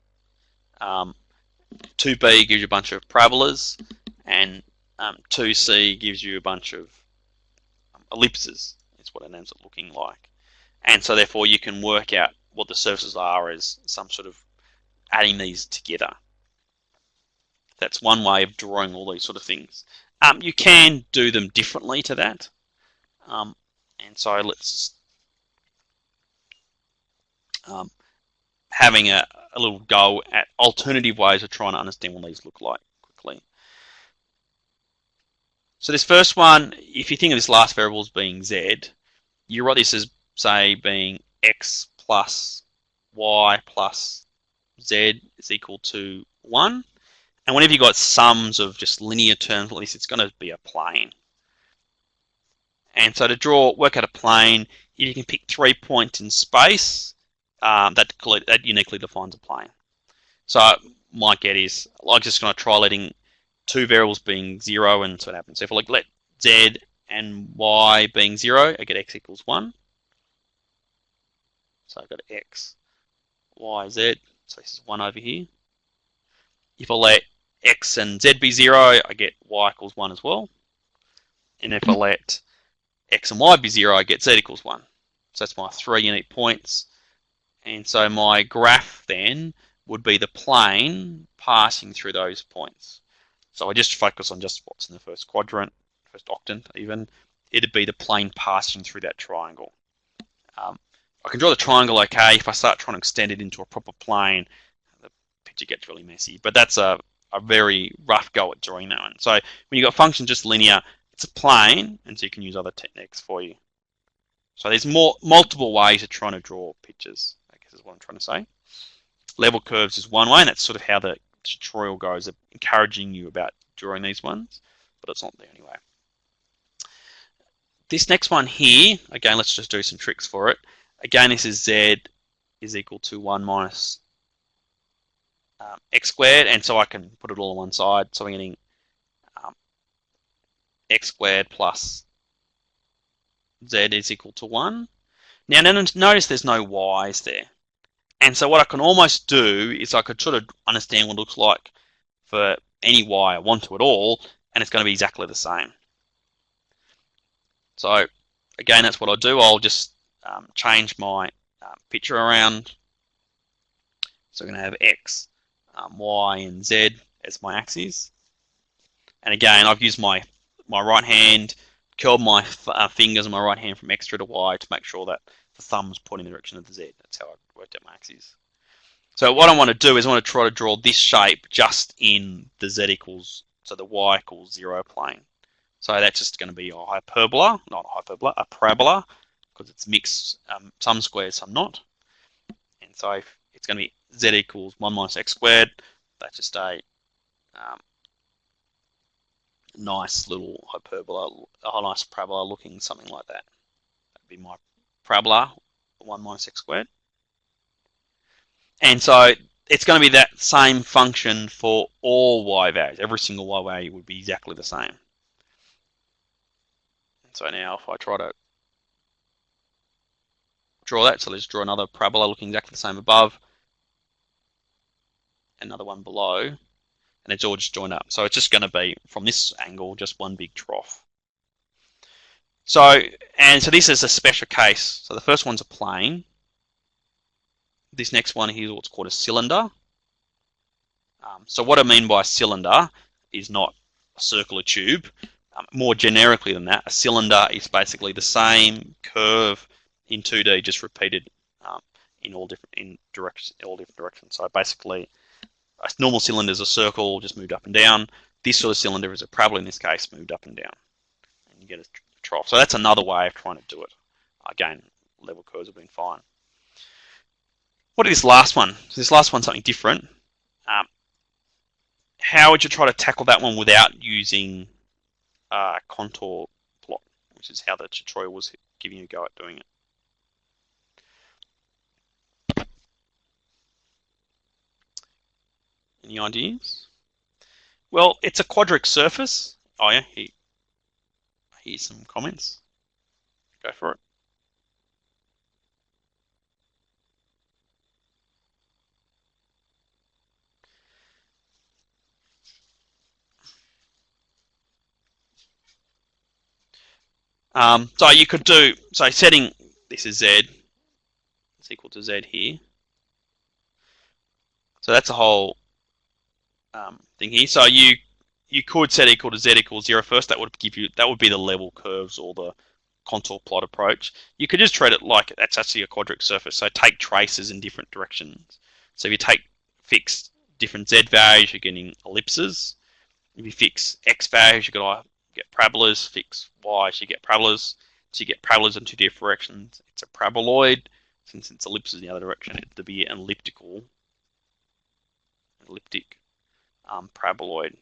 2B gives you a bunch of parabolas, and 2C gives you a bunch of ellipses. That's what it ends up looking like. And so therefore you can work out what the surfaces are as some sort of adding these together. That's one way of drawing all these sort of things. You can do them differently to that. And so let's having a little go at alternative ways of trying to understand what these look like quickly. So this first one, if you think of this last variable as being z, you write this as, say, being x plus y plus z is equal to 1. And whenever you've got sums of just linear terms, at least it's going to be a plane. And so to work out a plane, if you can pick 3 points in space, that uniquely defines a plane. So my get is, I'm just going to try letting 2 variables being 0 and so what happens. So if I let z and y being 0, I get x equals 1. So I've got x, y, z. So this is 1 over here. If I let x and z be 0, I get y equals 1 as well. And if I let x and y be 0, I get z equals 1. So that's my 3 unique points. And so my graph then would be the plane passing through those points. So I just focus on just what's in the first quadrant, first octant even. It'd be the plane passing through that triangle. I can draw the triangle okay. If I start trying to extend it into a proper plane, the picture gets really messy. But that's a very rough go at drawing that one. So when you've got function just linear, it's a plane, and so you can use other techniques for you. So there's multiple ways of trying to draw pictures, I guess is what I'm trying to say. Level curves is one way, and that's sort of how the tutorial goes, encouraging you about drawing these ones, but it's not the only way. This next one here, again, let's just do some tricks for it. Again, this is z is equal to 1 minus x squared, and so I can put it all on one side. So I'm getting x squared plus z is equal to 1. Now notice there's no y's there. And so what I can almost do is I could sort of understand what it looks like for any y I want to at all, and it's going to be exactly the same. So again, that's what I'll do. I'll just change my picture around. So I'm going to have x, y, and z as my axes. And again, I've used my right hand curled my fingers on my right hand from X to Y to make sure that the thumb's pointing in the direction of the Z. That's how I worked out my axes. So what I want to do is I want to try to draw this shape just in the Z equals, so the Y equals 0 plane. So that's just going to be a hyperbola, not a hyperbola, a parabola, because it's mixed, some squares, some not. And so it's going to be Z equals 1 minus X squared. That's just a nice little hyperbola, a nice parabola looking something like that. That'd be my parabola, 1 minus X squared. And so it's going to be that same function for all Y values. Every single Y value would be exactly the same. And so now if I try to draw that, so let's draw another parabola looking exactly the same above, another one below, and it's all just joined up. So it's just going to be, from this angle, just one big trough. So this is a special case. So the first one's a plane. This next one here is what's called a cylinder. So what I mean by a cylinder is not a circular tube. More generically than that, a cylinder is basically the same curve in 2D, just repeated in all different directions. So basically, a normal cylinder is a circle, just moved up and down. This sort of cylinder is a parabola in this case, moved up and down, and you get a trough. So that's another way of trying to do it. Again, level curves have been fine. What is this last one? So this last one's something different. How would you try to tackle that one without using a contour plot, which is how the tutorial was giving you a go at doing it? Any ideas? Well, it's a quadric surface. Oh yeah, here's some comments. Go for it. So you could do, so setting this is Z, it's equal to Z here. So that's a whole thing here. So you could set equal to Z equals 0 first. That would give you, that would be the level curves or the contour plot approach. You could just treat it like that's actually a quadric surface. So take traces in different directions. So if you take fixed different Z values, you're getting ellipses. If you fix X values, you're going to get parabolas. Fix Y, so you get parabolas. So you get parabolas in two different directions. It's a paraboloid. Since it's ellipses in the other direction, it would be an elliptic paraboloid.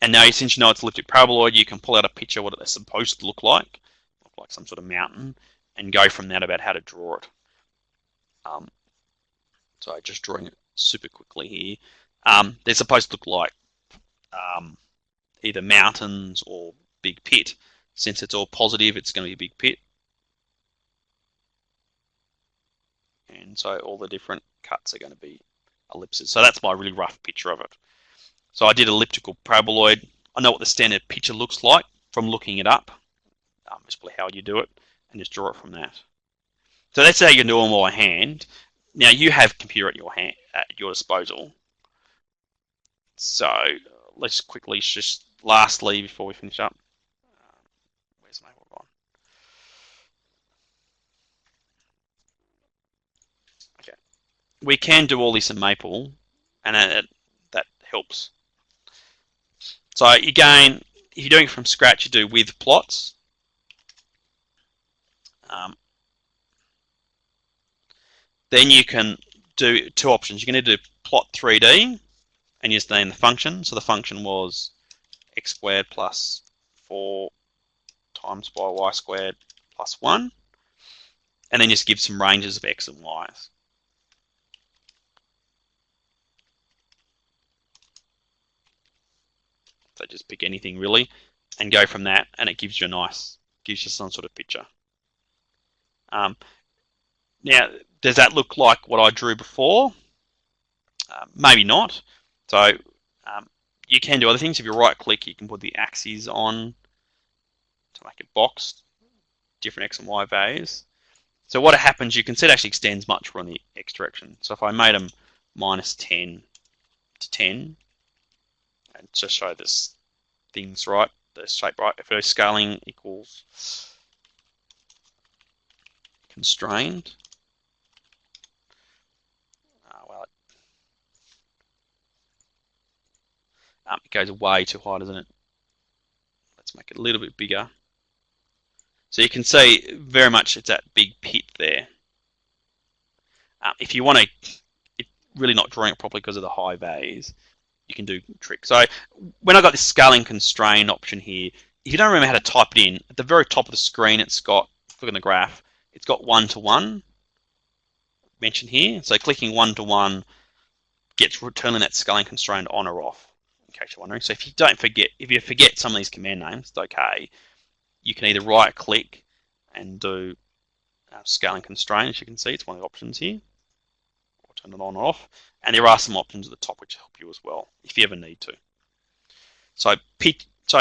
And now, since you know it's elliptic paraboloid, you can pull out a picture of what it's supposed to look like some sort of mountain, and go from that about how to draw it. So just drawing it super quickly here. They're supposed to look like either mountains or big pit. Since it's all positive, it's going to be a big pit. And so all the different cuts are going to be ellipses. So that's my really rough picture of it. So I did elliptical paraboloid. I know what the standard picture looks like from looking it up. Just how you do it, and just draw it from that. So that's how you can do it by hand. Now you have a computer at your disposal. So let's quickly just lastly before we finish up. Where's my one? Okay, we can do all this in Maple, and that helps. So again, if you're doing it from scratch, you do with plots. Then you can do two options. You can either do plot 3D and just name the function. So the function was x squared plus 4 times by y squared plus 1. And then just give some ranges of x and y's. So just pick anything really and go from that, and it gives you some sort of picture. Now, does that look like what I drew before? Maybe not. So you can do other things. If you right click, you can put the axes on to make it boxed, different x and y values. So what happens, you can see it actually extends much more in the x direction. So if I made them minus 10 to 10, and just show this things right, the shape right. If scaling equals constrained, well, it goes way too high, doesn't it? Let's make it a little bit bigger. So you can see very much it's that big pit there. If you want to really not drawing it properly because of the high values, you can do tricks. So when I got this scaling constrained option here, if you don't remember how to type it in, at the very top of the screen, it's got, look at the graph, it's got 1-to-1 mentioned here. So clicking 1-to-1 gets returning that scaling constraint on or off, in case you're wondering. So if you forget some of these command names, it's okay. You can either right click and do scaling constraint, as you can see, it's one of the options here, or turn it on or off. And there are some options at the top which help you as well, if you ever need to. So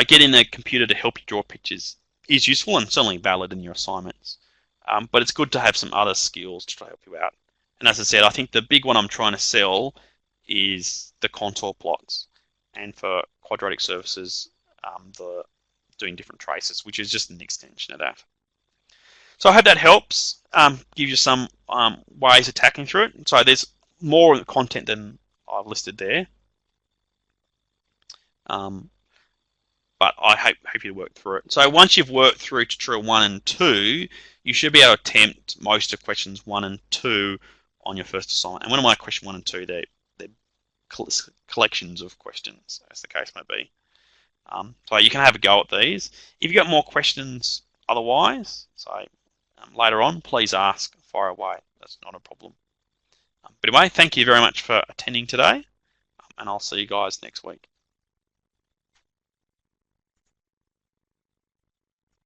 getting the computer to help you draw pictures is useful and certainly valid in your assignments. But it's good to have some other skills to try to help you out. And as I said, I think the big one I'm trying to sell is the contour plots. And for quadratic surfaces, the doing different traces, which is just an extension of that. So I hope that helps, give you some ways of tackling through it. So there's more content than I've listed there. But I hope you work through it. So once you've worked through tutorial 1 and 2, you should be able to attempt most of questions 1 and 2 on your first assignment. And when I say question 1 and 2, they're collections of questions, as the case may be. So you can have a go at these. If you've got more questions otherwise, so later on, please ask, fire away. That's not a problem. But anyway, thank you very much for attending today, and I'll see you guys next week.